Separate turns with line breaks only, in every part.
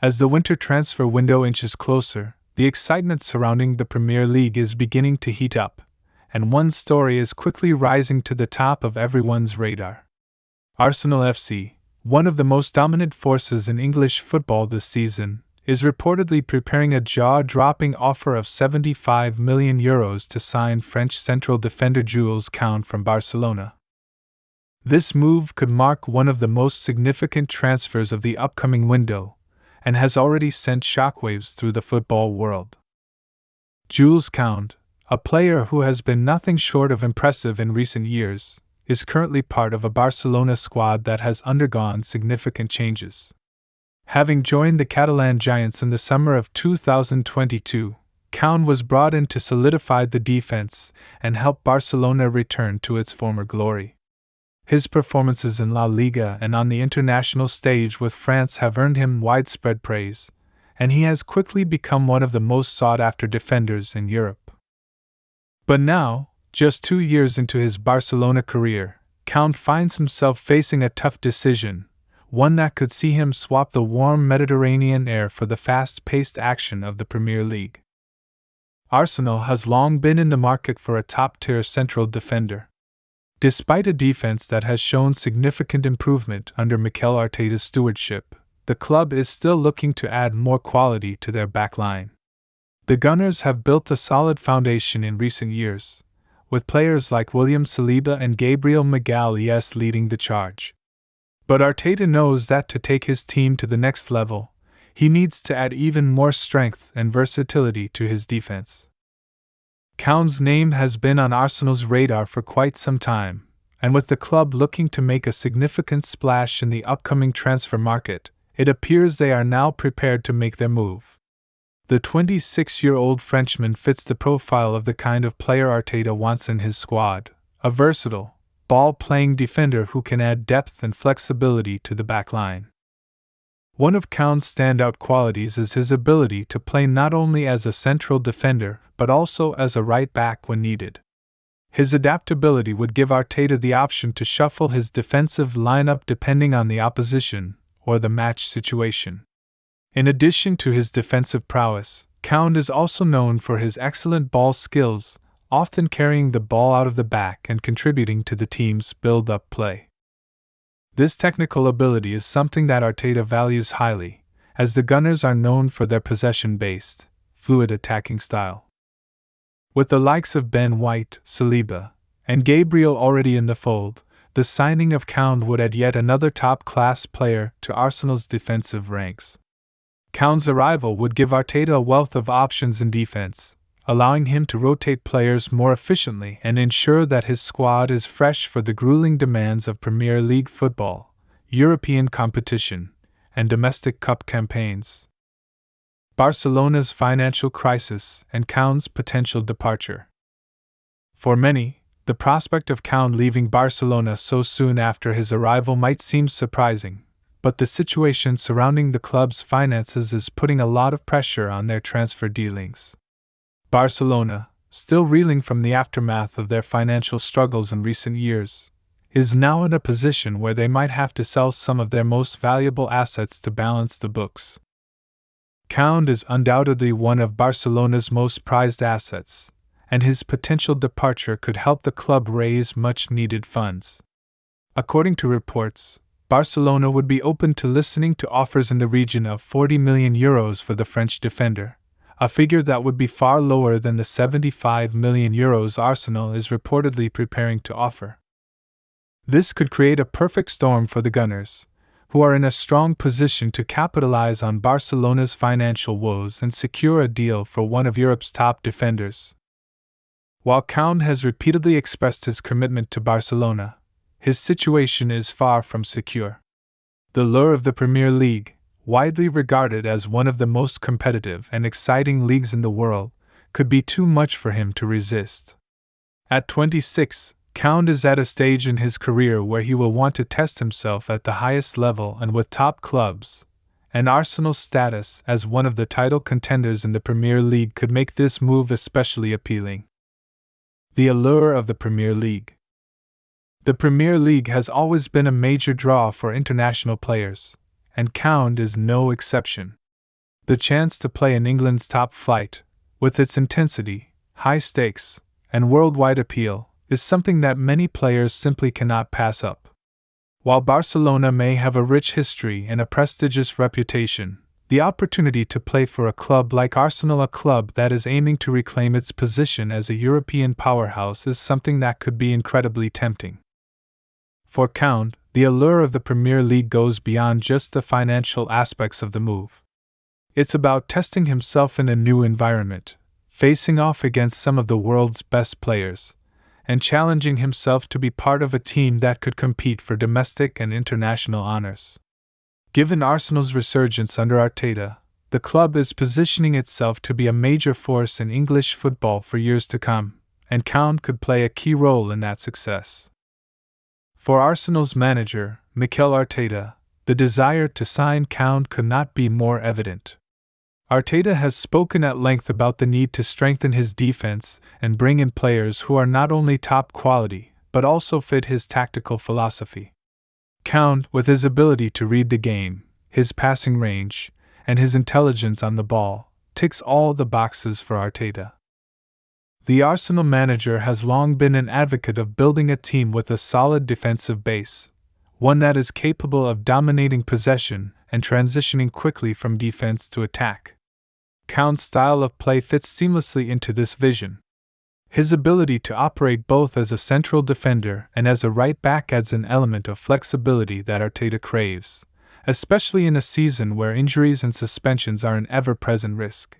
As the winter transfer window inches closer, the excitement surrounding the Premier League is beginning to heat up, and one story is quickly rising to the top of everyone's radar. Arsenal FC, one of the most dominant forces in English football this season, is reportedly preparing a jaw-dropping offer of €75 million to sign French central defender Jules Koundé from Barcelona. This move could mark one of the most significant transfers of the upcoming window, and has already sent shockwaves through the football world. Jules Koundé, a player who has been nothing short of impressive in recent years, is currently part of a Barcelona squad that has undergone significant changes. Having joined the Catalan Giants in the summer of 2022, Koundé was brought in to solidify the defense and help Barcelona return to its former glory. His performances in La Liga and on the international stage with France have earned him widespread praise, and he has quickly become one of the most sought-after defenders in Europe. But now, just 2 years into his Barcelona career, Koundé finds himself facing a tough decision, one that could see him swap the warm Mediterranean air for the fast-paced action of the Premier League. Arsenal has long been in the market for a top-tier central defender. Despite a defense that has shown significant improvement under Mikel Arteta's stewardship, the club is still looking to add more quality to their backline. The Gunners have built a solid foundation in recent years, with players like William Saliba and Gabriel Magalhaes leading the charge. But Arteta knows that to take his team to the next level, he needs to add even more strength and versatility to his defense. Koundé's name has been on Arsenal's radar for quite some time, and with the club looking to make a significant splash in the upcoming transfer market, it appears they are now prepared to make their move. The 26-year-old Frenchman fits the profile of the kind of player Arteta wants in his squad, a versatile, ball-playing defender who can add depth and flexibility to the backline. One of Koundé's standout qualities is his ability to play not only as a central defender but also as a right-back when needed. His adaptability would give Arteta the option to shuffle his defensive lineup depending on the opposition or the match situation. In addition to his defensive prowess, Koundé is also known for his excellent ball skills, often carrying the ball out of the back and contributing to the team's build-up play. This technical ability is something that Arteta values highly, as the Gunners are known for their possession-based, fluid attacking style. With the likes of Ben White, Saliba, and Gabriel already in the fold, the signing of Koundé would add yet another top-class player to Arsenal's defensive ranks. Koundé's arrival would give Arteta a wealth of options in defense, allowing him to rotate players more efficiently and ensure that his squad is fresh for the grueling demands of Premier League football, European competition, and domestic cup campaigns. Barcelona's financial crisis and Koundé's potential departure. For many, the prospect of Koundé leaving Barcelona so soon after his arrival might seem surprising, but the situation surrounding the club's finances is putting a lot of pressure on their transfer dealings. Barcelona, still reeling from the aftermath of their financial struggles in recent years, is now in a position where they might have to sell some of their most valuable assets to balance the books. Koundé is undoubtedly one of Barcelona's most prized assets, and his potential departure could help the club raise much-needed funds. According to reports, Barcelona would be open to listening to offers in the region of €40 million for the French defender, a figure that would be far lower than the €75 million Arsenal is reportedly preparing to offer. This could create a perfect storm for the Gunners, who are in a strong position to capitalize on Barcelona's financial woes and secure a deal for one of Europe's top defenders. While Koundé has repeatedly expressed his commitment to Barcelona, his situation is far from secure. The lure of the Premier League, widely regarded as one of the most competitive and exciting leagues in the world, could be too much for him to resist. At 26, Koundé is at a stage in his career where he will want to test himself at the highest level and with top clubs, and Arsenal's status as one of the title contenders in the Premier League could make this move especially appealing. The allure of the Premier League. The Premier League has always been a major draw for international players, and Koundé is no exception. The chance to play in England's top flight, with its intensity, high stakes, and worldwide appeal, is something that many players simply cannot pass up. While Barcelona may have a rich history and a prestigious reputation, the opportunity to play for a club like Arsenal, a club that is aiming to reclaim its position as a European powerhouse, is something that could be incredibly tempting. For Koundé, the allure of the Premier League goes beyond just the financial aspects of the move. It's about testing himself in a new environment, facing off against some of the world's best players, and challenging himself to be part of a team that could compete for domestic and international honors. Given Arsenal's resurgence under Arteta, the club is positioning itself to be a major force in English football for years to come, and Koundé could play a key role in that success. For Arsenal's manager, Mikel Arteta, the desire to sign Koundé could not be more evident. Arteta has spoken at length about the need to strengthen his defense and bring in players who are not only top quality, but also fit his tactical philosophy. Koundé, with his ability to read the game, his passing range, and his intelligence on the ball, ticks all the boxes for Arteta. The Arsenal manager has long been an advocate of building a team with a solid defensive base, one that is capable of dominating possession and transitioning quickly from defense to attack. Koundé's style of play fits seamlessly into this vision. His ability to operate both as a central defender and as a right back adds an element of flexibility that Arteta craves, especially in a season where injuries and suspensions are an ever-present risk.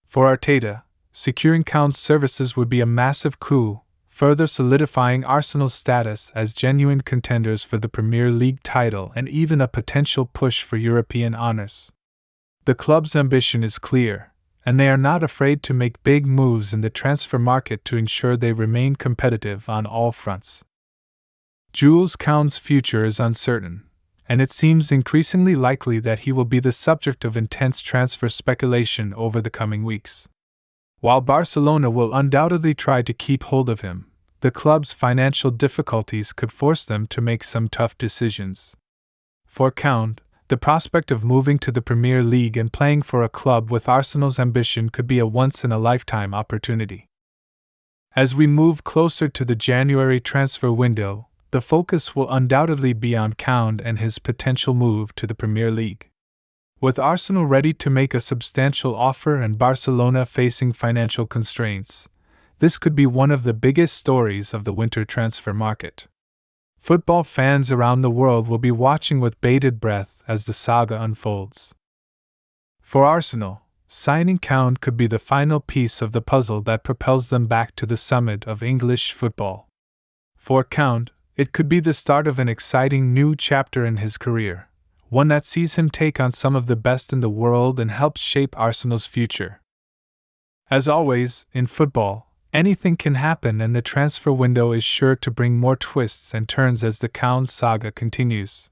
For Arteta, securing Koundé's services would be a massive coup, further solidifying Arsenal's status as genuine contenders for the Premier League title and even a potential push for European honors. The club's ambition is clear, and they are not afraid to make big moves in the transfer market to ensure they remain competitive on all fronts. Jules Koundé's future is uncertain, and it seems increasingly likely that he will be the subject of intense transfer speculation over the coming weeks. While Barcelona will undoubtedly try to keep hold of him, the club's financial difficulties could force them to make some tough decisions. For Koundé, the prospect of moving to the Premier League and playing for a club with Arsenal's ambition could be a once-in-a-lifetime opportunity. As we move closer to the January transfer window, the focus will undoubtedly be on Koundé and his potential move to the Premier League. With Arsenal ready to make a substantial offer and Barcelona facing financial constraints, this could be one of the biggest stories of the winter transfer market. Football fans around the world will be watching with bated breath as the saga unfolds. For Arsenal, signing Koundé could be the final piece of the puzzle that propels them back to the summit of English football. For Koundé, it could be the start of an exciting new chapter in his career, one that sees him take on some of the best in the world and helps shape Arsenal's future. As always, in football, anything can happen, and the transfer window is sure to bring more twists and turns as the Koundé saga continues.